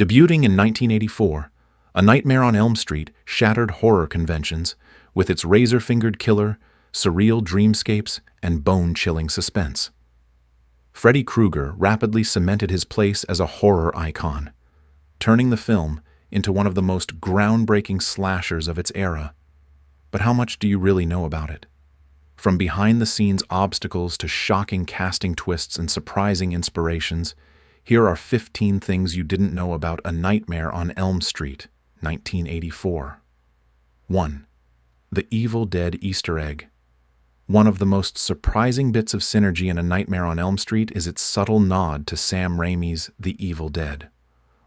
Debuting in 1984, A Nightmare on Elm Street shattered horror conventions with its razor-fingered killer, surreal dreamscapes, and bone-chilling suspense. Freddy Krueger rapidly cemented his place as a horror icon, turning the film into one of the most groundbreaking slashers of its era. But how much do you really know about it? From behind-the-scenes obstacles to shocking casting twists and surprising inspirations, here are 15 things you didn't know about A Nightmare on Elm Street, 1984. 1. The Evil Dead Easter egg. One of the most surprising bits of synergy in A Nightmare on Elm Street is its subtle nod to Sam Raimi's The Evil Dead.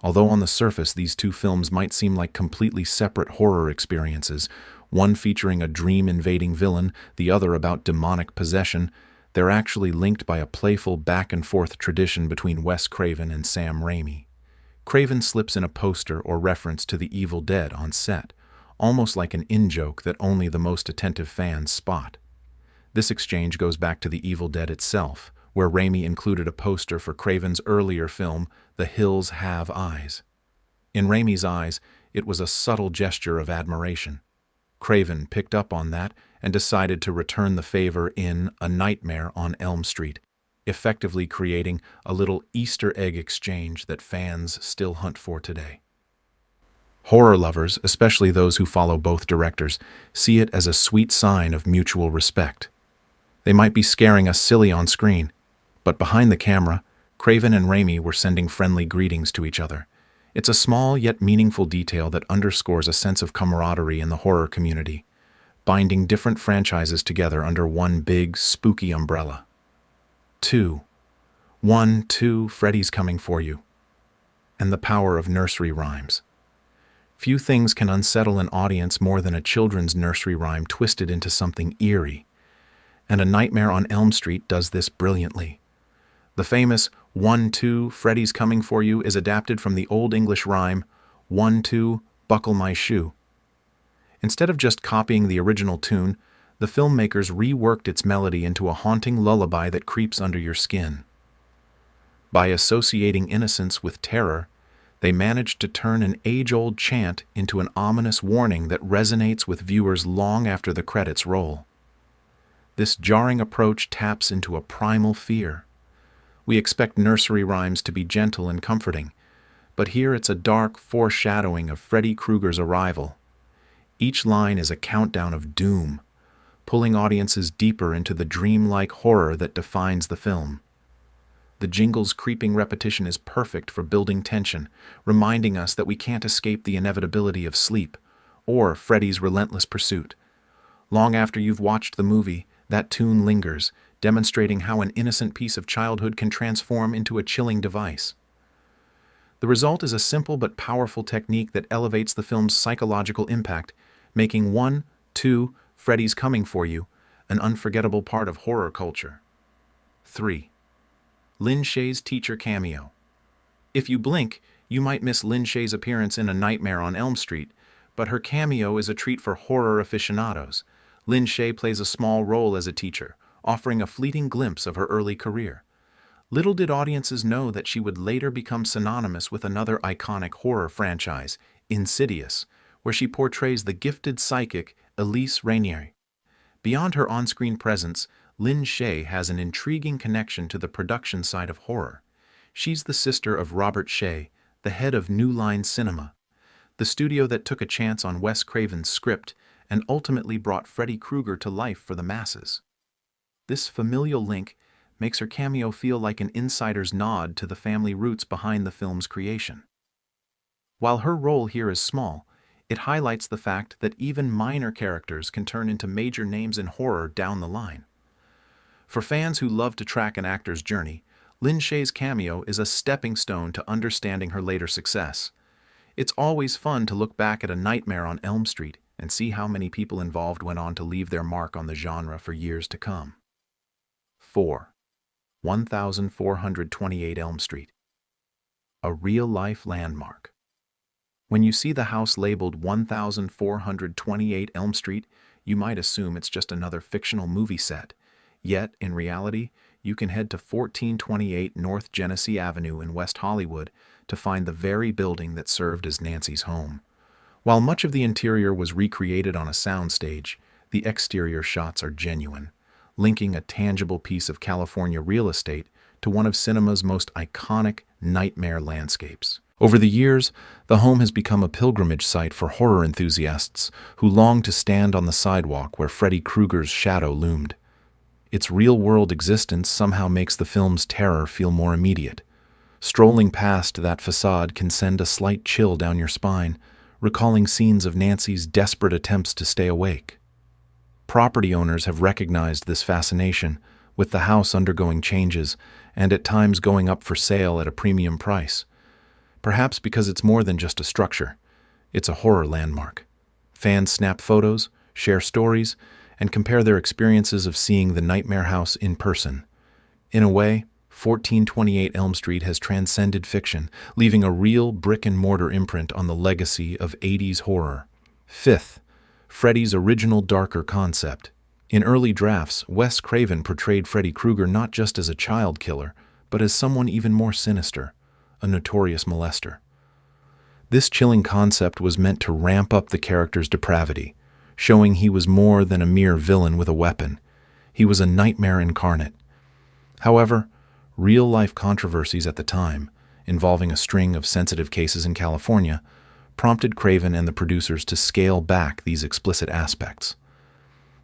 Although on the surface these two films might seem like completely separate horror experiences, one featuring a dream-invading villain, the other about demonic possession, they're actually linked by a playful back-and-forth tradition between Wes Craven and Sam Raimi. Craven slips in a poster or reference to The Evil Dead on set, almost like an in-joke that only the most attentive fans spot. This exchange goes back to The Evil Dead itself, where Raimi included a poster for Craven's earlier film, The Hills Have Eyes. In Raimi's eyes, it was a subtle gesture of admiration. Craven picked up on that and decided to return the favor in A Nightmare on Elm Street, effectively creating a little Easter egg exchange that fans still hunt for today. Horror lovers, especially those who follow both directors, see it as a sweet sign of mutual respect. They might be scaring us silly on screen, but behind the camera, Craven and Raimi were sending friendly greetings to each other. It's a small yet meaningful detail that underscores a sense of camaraderie in the horror community, binding different franchises together under one big, spooky umbrella. 2. 1-2 Freddy's Coming For You. And the power of nursery rhymes. Few things can unsettle an audience more than a children's nursery rhyme twisted into something eerie, and A Nightmare on Elm Street does this brilliantly. The famous 1-2 Freddy's Coming For You is adapted from the Old English rhyme 1-2 Buckle My Shoe. Instead of just copying the original tune, the filmmakers reworked its melody into a haunting lullaby that creeps under your skin. By associating innocence with terror, they managed to turn an age-old chant into an ominous warning that resonates with viewers long after the credits roll. This jarring approach taps into a primal fear. We expect nursery rhymes to be gentle and comforting, but here it's a dark foreshadowing of Freddy Krueger's arrival. Each line is a countdown of doom, pulling audiences deeper into the dreamlike horror that defines the film. The jingle's creeping repetition is perfect for building tension, reminding us that we can't escape the inevitability of sleep or Freddy's relentless pursuit. Long after you've watched the movie, that tune lingers, demonstrating how an innocent piece of childhood can transform into a chilling device. The result is a simple but powerful technique that elevates the film's psychological impact, making 1-2 Freddy's Coming For You an unforgettable part of horror culture. 3. Lin Shaye's teacher cameo. If you blink, you might miss Lin Shaye's appearance in A Nightmare on Elm Street, but her cameo is a treat for horror aficionados. Lin Shaye plays a small role as a teacher, offering a fleeting glimpse of her early career. Little did audiences know that she would later become synonymous with another iconic horror franchise, Insidious, where she portrays the gifted psychic Elise Rainier. Beyond her on-screen presence, Lin Shaye has an intriguing connection to the production side of horror. She's the sister of Robert Shaye, the head of New Line Cinema, the studio that took a chance on Wes Craven's script and ultimately brought Freddy Krueger to life for the masses. This familial link makes her cameo feel like an insider's nod to the family roots behind the film's creation. While her role here is small, it highlights the fact that even minor characters can turn into major names in horror down the line. For fans who love to track an actor's journey, Lin Shaye's cameo is a stepping stone to understanding her later success. It's always fun to look back at A Nightmare on Elm Street and see how many people involved went on to leave their mark on the genre for years to come. 4. 1428 Elm Street. A real-life landmark. When you see the house labeled 1428 Elm Street, you might assume it's just another fictional movie set. Yet, in reality, you can head to 1428 North Genesee Avenue in West Hollywood to find the very building that served as Nancy's home. While much of the interior was recreated on a soundstage, the exterior shots are genuine, linking a tangible piece of California real estate to one of cinema's most iconic nightmare landscapes. Over the years, the home has become a pilgrimage site for horror enthusiasts who long to stand on the sidewalk where Freddy Krueger's shadow loomed. Its real-world existence somehow makes the film's terror feel more immediate. Strolling past that facade can send a slight chill down your spine, recalling scenes of Nancy's desperate attempts to stay awake. Property owners have recognized this fascination, with the house undergoing changes and at times going up for sale at a premium price. Perhaps because it's more than just a structure, it's a horror landmark. Fans snap photos, share stories, and compare their experiences of seeing the Nightmare House in person. In a way, 1428 Elm Street has transcended fiction, leaving a real brick-and-mortar imprint on the legacy of 80s horror. Fifth, Freddy's original darker concept. In early drafts, Wes Craven portrayed Freddy Krueger not just as a child killer, but as someone even more sinister, a notorious molester. This chilling concept was meant to ramp up the character's depravity, showing he was more than a mere villain with a weapon. He was a nightmare incarnate. However, real-life controversies at the time, involving a string of sensitive cases in California, prompted Craven and the producers to scale back these explicit aspects.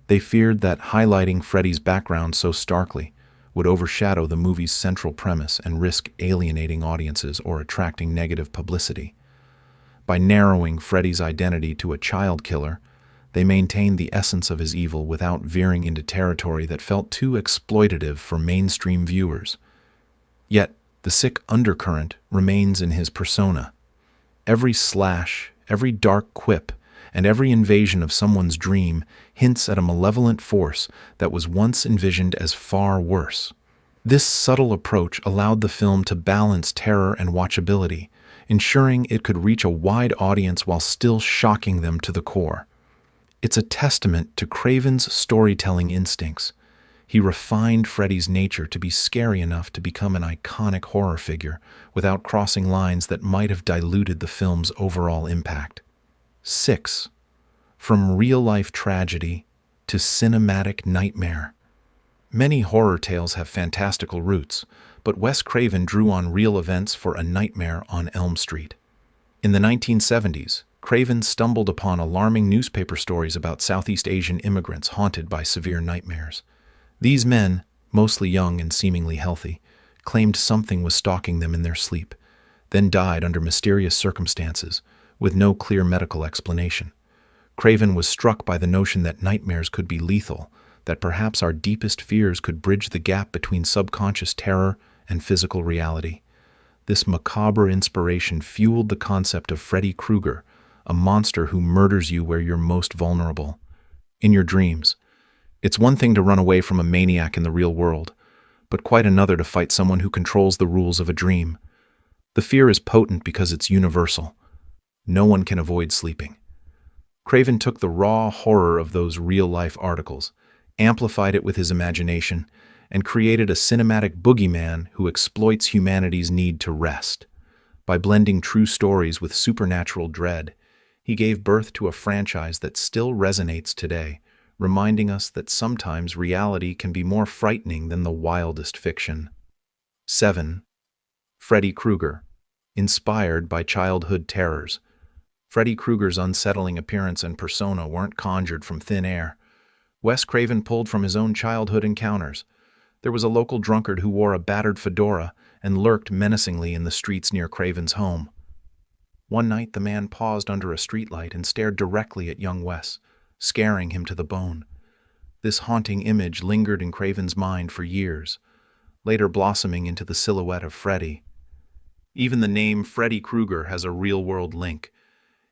They feared that highlighting Freddy's background so starkly would overshadow the movie's central premise and risk alienating audiences or attracting negative publicity. By narrowing Freddy's identity to a child killer, they maintained the essence of his evil without veering into territory that felt too exploitative for mainstream viewers. Yet, the sick undercurrent remains in his persona. Every slash, every dark quip, and every invasion of someone's dream hints at a malevolent force that was once envisioned as far worse. This subtle approach allowed the film to balance terror and watchability, ensuring it could reach a wide audience while still shocking them to the core. It's a testament to Craven's storytelling instincts. He refined Freddy's nature to be scary enough to become an iconic horror figure without crossing lines that might have diluted the film's overall impact. 6. From real-life tragedy to cinematic nightmare. Many horror tales have fantastical roots, but Wes Craven drew on real events for A Nightmare on Elm Street. In the 1970s, Craven stumbled upon alarming newspaper stories about Southeast Asian immigrants haunted by severe nightmares. These men, mostly young and seemingly healthy, claimed something was stalking them in their sleep, then died under mysterious circumstances, with no clear medical explanation. Craven was struck by the notion that nightmares could be lethal, that perhaps our deepest fears could bridge the gap between subconscious terror and physical reality. This macabre inspiration fueled the concept of Freddy Krueger, a monster who murders you where you're most vulnerable, in your dreams. It's one thing to run away from a maniac in the real world, but quite another to fight someone who controls the rules of a dream. The fear is potent because it's universal. No one can avoid sleeping. Craven took the raw horror of those real-life articles, amplified it with his imagination, and created a cinematic boogeyman who exploits humanity's need to rest. By blending true stories with supernatural dread, he gave birth to a franchise that still resonates today, reminding us that sometimes reality can be more frightening than the wildest fiction. 7. Freddy Krueger. Inspired by childhood terrors. Freddy Krueger's unsettling appearance and persona weren't conjured from thin air. Wes Craven pulled from his own childhood encounters. There was a local drunkard who wore a battered fedora and lurked menacingly in the streets near Craven's home. One night, the man paused under a streetlight and stared directly at young Wes, scaring him to the bone. This haunting image lingered in Craven's mind for years, later blossoming into the silhouette of Freddy. Even the name Freddy Krueger has a real-world link.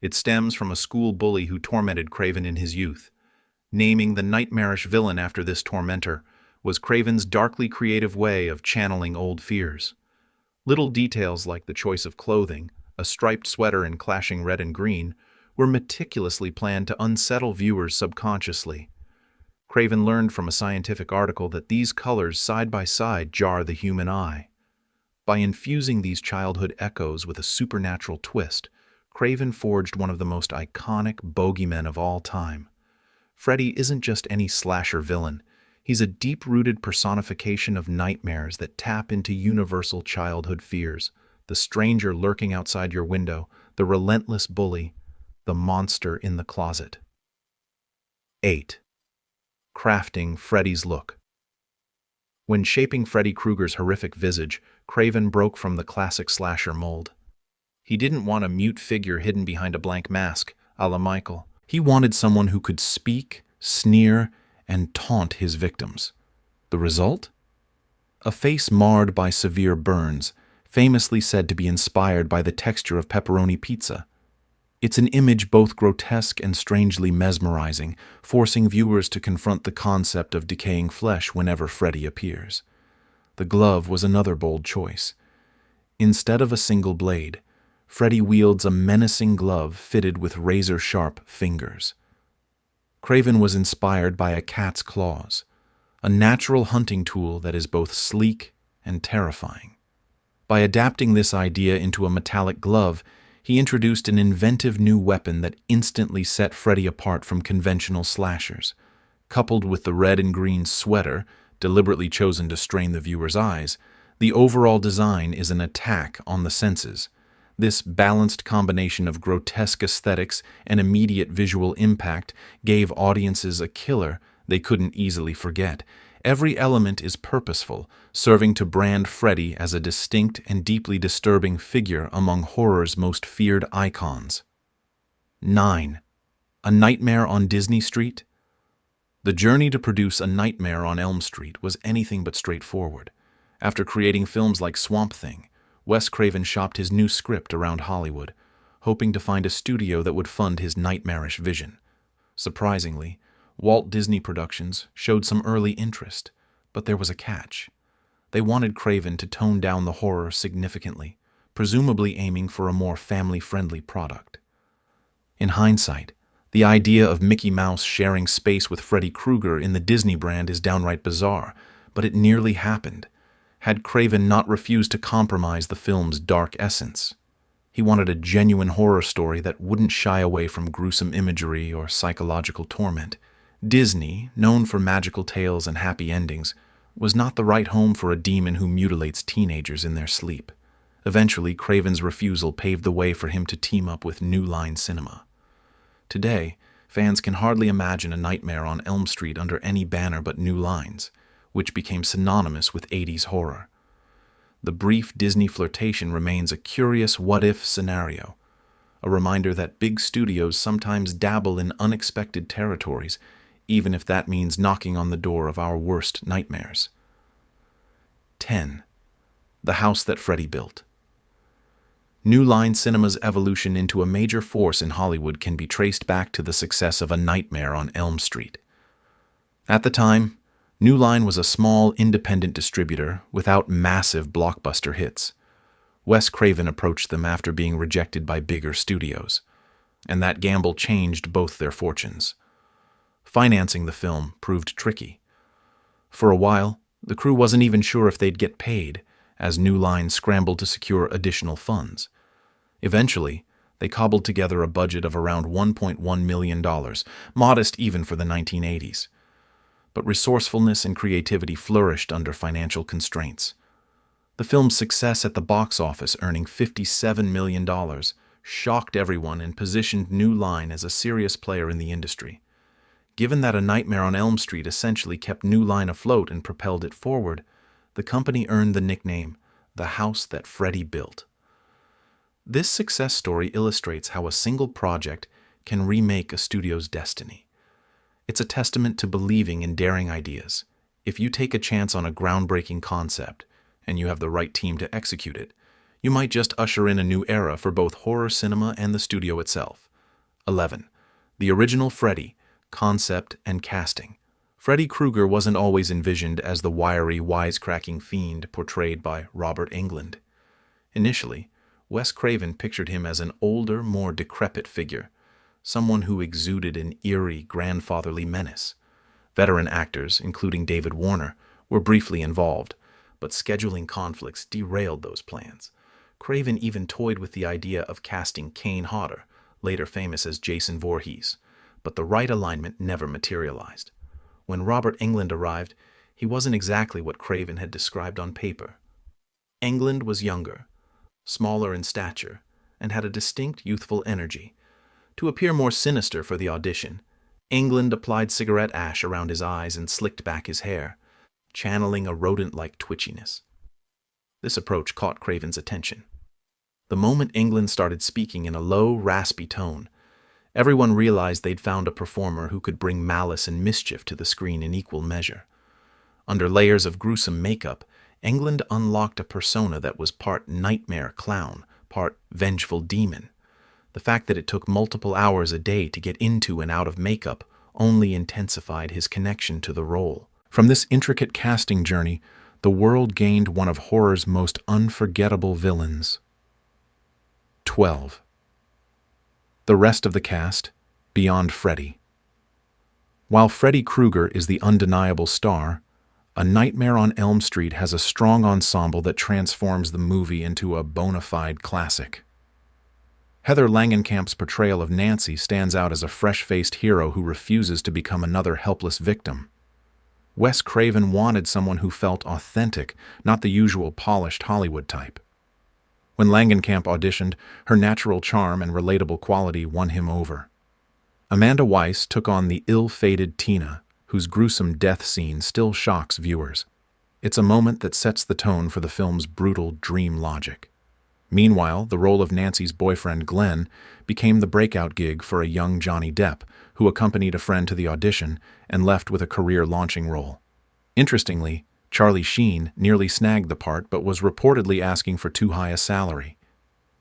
It stems from a school bully who tormented Craven in his youth. Naming the nightmarish villain after this tormentor was Craven's darkly creative way of channeling old fears. Little details like the choice of clothing, a striped sweater in clashing red and green, were meticulously planned to unsettle viewers subconsciously. Craven learned from a scientific article that these colors side by side jar the human eye. By infusing these childhood echoes with a supernatural twist, Craven forged one of the most iconic bogeymen of all time. Freddy isn't just any slasher villain. He's a deep-rooted personification of nightmares that tap into universal childhood fears: the stranger lurking outside your window, the relentless bully, the monster in the closet. 8. Crafting Freddy's look. When shaping Freddy Krueger's horrific visage, Craven broke from the classic slasher mold. He didn't want a mute figure hidden behind a blank mask, a la Michael. He wanted someone who could speak, sneer, and taunt his victims. The result? A face marred by severe burns, famously said to be inspired by the texture of pepperoni pizza. It's an image both grotesque and strangely mesmerizing, forcing viewers to confront the concept of decaying flesh whenever Freddy appears. The glove was another bold choice. Instead of a single blade, Freddy wields a menacing glove fitted with razor-sharp fingers. Craven was inspired by a cat's claws, a natural hunting tool that is both sleek and terrifying. By adapting this idea into a metallic glove, he introduced an inventive new weapon that instantly set Freddy apart from conventional slashers. Coupled with the red and green sweater, deliberately chosen to strain the viewer's eyes, the overall design is an attack on the senses. This balanced combination of grotesque aesthetics and immediate visual impact gave audiences a killer they couldn't easily forget. Every element is purposeful, serving to brand Freddy as a distinct and deeply disturbing figure among horror's most feared icons. 9. A Nightmare on Disney Street. The journey to produce A Nightmare on Elm Street was anything but straightforward. After creating films like Swamp Thing, Wes Craven shopped his new script around Hollywood, hoping to find a studio that would fund his nightmarish vision. Surprisingly, Walt Disney Productions showed some early interest, but there was a catch. They wanted Craven to tone down the horror significantly, presumably aiming for a more family-friendly product. In hindsight, the idea of Mickey Mouse sharing space with Freddy Krueger in the Disney brand is downright bizarre, but it nearly happened. Had Craven not refused to compromise the film's dark essence. He wanted a genuine horror story that wouldn't shy away from gruesome imagery or psychological torment. Disney, known for magical tales and happy endings, was not the right home for a demon who mutilates teenagers in their sleep. Eventually, Craven's refusal paved the way for him to team up with New Line Cinema. Today, fans can hardly imagine A Nightmare on Elm Street under any banner but New Line's, which became synonymous with 80s horror. The brief Disney flirtation remains a curious what-if scenario, a reminder that big studios sometimes dabble in unexpected territories, even if that means knocking on the door of our worst nightmares. 10. The House That Freddy Built. New Line Cinema's evolution into a major force in Hollywood can be traced back to the success of A Nightmare on Elm Street. At the time, New Line was a small, independent distributor without massive blockbuster hits. Wes Craven approached them after being rejected by bigger studios, and that gamble changed both their fortunes. Financing the film proved tricky. For a while, the crew wasn't even sure if they'd get paid, as New Line scrambled to secure additional funds. Eventually, they cobbled together a budget of around $1.1 million, modest even for the 1980s. But resourcefulness and creativity flourished under financial constraints. The film's success at the box office, earning $57 million, shocked everyone and positioned New Line as a serious player in the industry. Given that A Nightmare on Elm Street essentially kept New Line afloat and propelled it forward, the company earned the nickname, The House That Freddy Built. This success story illustrates how a single project can remake a studio's destiny. It's a testament to believing in daring ideas. If you take a chance on a groundbreaking concept, and you have the right team to execute it, you might just usher in a new era for both horror cinema and the studio itself. 11. The Original Freddy, Concept and Casting. Freddy Krueger wasn't always envisioned as the wiry, wisecracking fiend portrayed by Robert Englund. Initially, Wes Craven pictured him as an older, more decrepit figure, someone who exuded an eerie, grandfatherly menace. Veteran actors, including David Warner, were briefly involved, but scheduling conflicts derailed those plans. Craven even toyed with the idea of casting Kane Hodder, later famous as Jason Voorhees, but the right alignment never materialized. When Robert Englund arrived, he wasn't exactly what Craven had described on paper. Englund was younger, smaller in stature, and had a distinct youthful energy. To appear more sinister for the audition, Englund applied cigarette ash around his eyes and slicked back his hair, channeling a rodent-like twitchiness. This approach caught Craven's attention. The moment Englund started speaking in a low, raspy tone, everyone realized they'd found a performer who could bring malice and mischief to the screen in equal measure. Under layers of gruesome makeup, Englund unlocked a persona that was part nightmare clown, part vengeful demon. The fact that it took multiple hours a day to get into and out of makeup only intensified his connection to the role. From this intricate casting journey, the world gained one of horror's most unforgettable villains. 12. The rest of the cast, beyond Freddy. While Freddy Krueger is the undeniable star, A Nightmare on Elm Street has a strong ensemble that transforms the movie into a bona fide classic. Heather Langenkamp's portrayal of Nancy stands out as a fresh-faced hero who refuses to become another helpless victim. Wes Craven wanted someone who felt authentic, not the usual polished Hollywood type. When Langenkamp auditioned, her natural charm and relatable quality won him over. Amanda Weiss took on the ill-fated Tina, whose gruesome death scene still shocks viewers. It's a moment that sets the tone for the film's brutal dream logic. Meanwhile, the role of Nancy's boyfriend Glenn became the breakout gig for a young Johnny Depp, who accompanied a friend to the audition and left with a career-launching role. Interestingly, Charlie Sheen nearly snagged the part but was reportedly asking for too high a salary.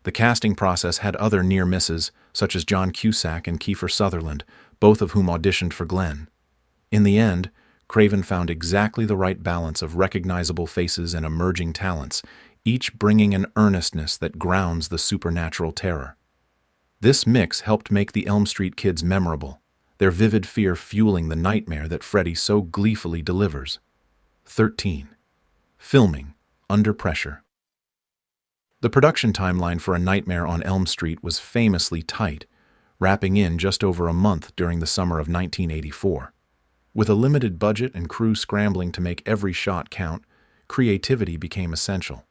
The casting process had other near misses, such as John Cusack and Kiefer Sutherland, both of whom auditioned for Glenn. In the end, Craven found exactly the right balance of recognizable faces and emerging talents, each bringing an earnestness that grounds the supernatural terror. This mix helped make the Elm Street kids memorable, their vivid fear fueling the nightmare that Freddy so gleefully delivers. 13. Filming under pressure. The production timeline for A Nightmare on Elm Street was famously tight, wrapping in just over a month during the summer of 1984. With a limited budget and crew scrambling to make every shot count, creativity became essential.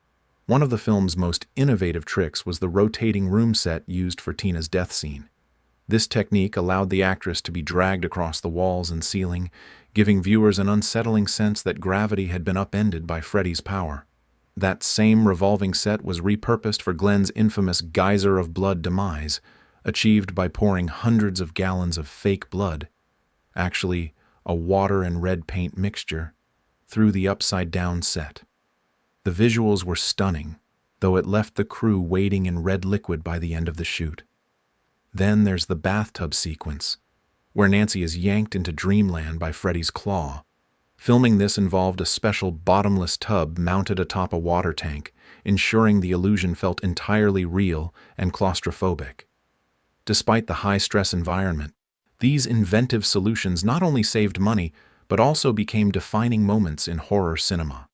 One of the film's most innovative tricks was the rotating room set used for Tina's death scene. This technique allowed the actress to be dragged across the walls and ceiling, giving viewers an unsettling sense that gravity had been upended by Freddy's power. That same revolving set was repurposed for Glenn's infamous geyser of blood demise, achieved by pouring hundreds of gallons of fake blood, actually a water and red paint mixture, through the upside-down set. The visuals were stunning, though it left the crew wading in red liquid by the end of the shoot. Then there's the bathtub sequence, where Nancy is yanked into dreamland by Freddy's claw. Filming this involved a special bottomless tub mounted atop a water tank, ensuring the illusion felt entirely real and claustrophobic. Despite the high-stress environment, these inventive solutions not only saved money, but also became defining moments in horror cinema.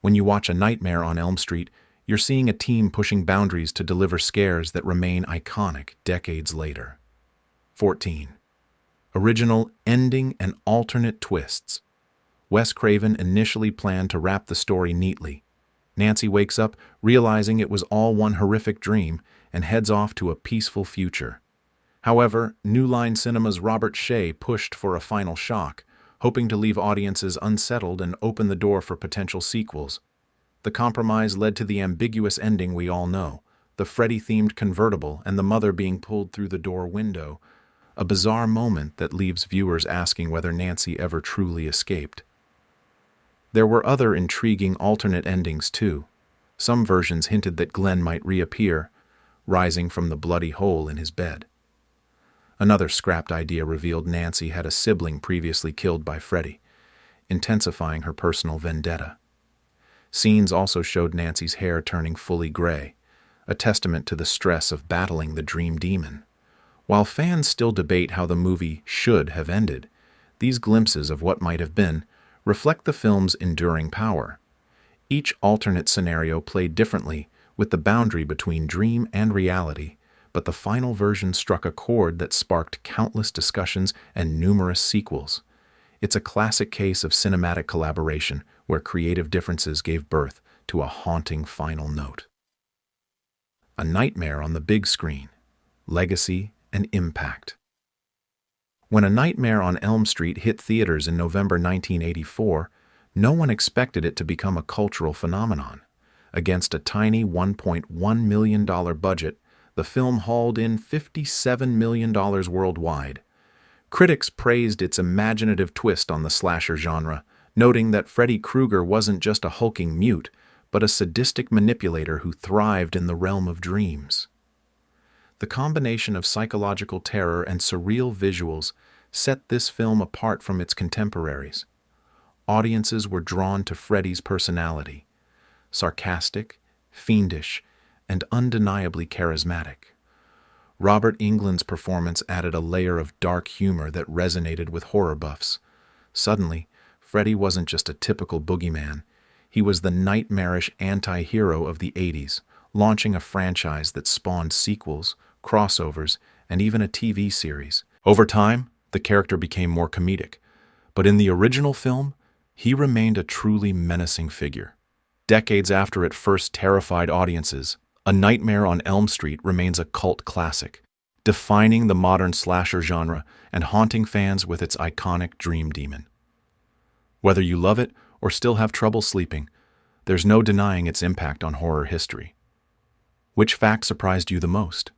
When you watch A Nightmare on Elm Street, you're seeing a team pushing boundaries to deliver scares that remain iconic decades later. 14. Original ending and alternate twists. Wes Craven initially planned to wrap the story neatly. Nancy wakes up, realizing it was all one horrific dream, and heads off to a peaceful future. However, New Line Cinema's Robert Shaye pushed for a final shock, hoping to leave audiences unsettled and open the door for potential sequels. The compromise led to the ambiguous ending we all know, the Freddy-themed convertible and the mother being pulled through the door window, a bizarre moment that leaves viewers asking whether Nancy ever truly escaped. There were other intriguing alternate endings too. Some versions hinted that Glenn might reappear, rising from the bloody hole in his bed. Another scrapped idea revealed Nancy had a sibling previously killed by Freddy, intensifying her personal vendetta. Scenes also showed Nancy's hair turning fully gray, a testament to the stress of battling the dream demon. While fans still debate how the movie should have ended, these glimpses of what might have been reflect the film's enduring power. Each alternate scenario played differently, with the boundary between dream and reality, but the final version struck a chord that sparked countless discussions and numerous sequels. It's a classic case of cinematic collaboration where creative differences gave birth to a haunting final note. A Nightmare on the Big Screen: Legacy and Impact. When A Nightmare on Elm Street hit theaters in November 1984, no one expected it to become a cultural phenomenon. Against a tiny $1.1 million budget, the film hauled in $57 million worldwide. Critics praised its imaginative twist on the slasher genre, noting that Freddy Krueger wasn't just a hulking mute, but a sadistic manipulator who thrived in the realm of dreams. The combination of psychological terror and surreal visuals set this film apart from its contemporaries. Audiences were drawn to Freddy's personality: sarcastic, fiendish, and undeniably charismatic. Robert Englund's performance added a layer of dark humor that resonated with horror buffs. Suddenly, Freddy wasn't just a typical boogeyman. He was the nightmarish anti-hero of the 80s, launching a franchise that spawned sequels, crossovers, and even a TV series. Over time, the character became more comedic, but in the original film, he remained a truly menacing figure. Decades after it first terrified audiences, A Nightmare on Elm Street remains a cult classic, defining the modern slasher genre and haunting fans with its iconic dream demon. Whether you love it or still have trouble sleeping, there's no denying its impact on horror history. Which fact surprised you the most?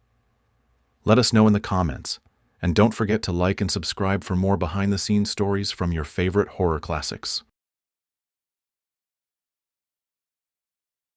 Let us know in the comments, and don't forget to like and subscribe for more behind-the-scenes stories from your favorite horror classics.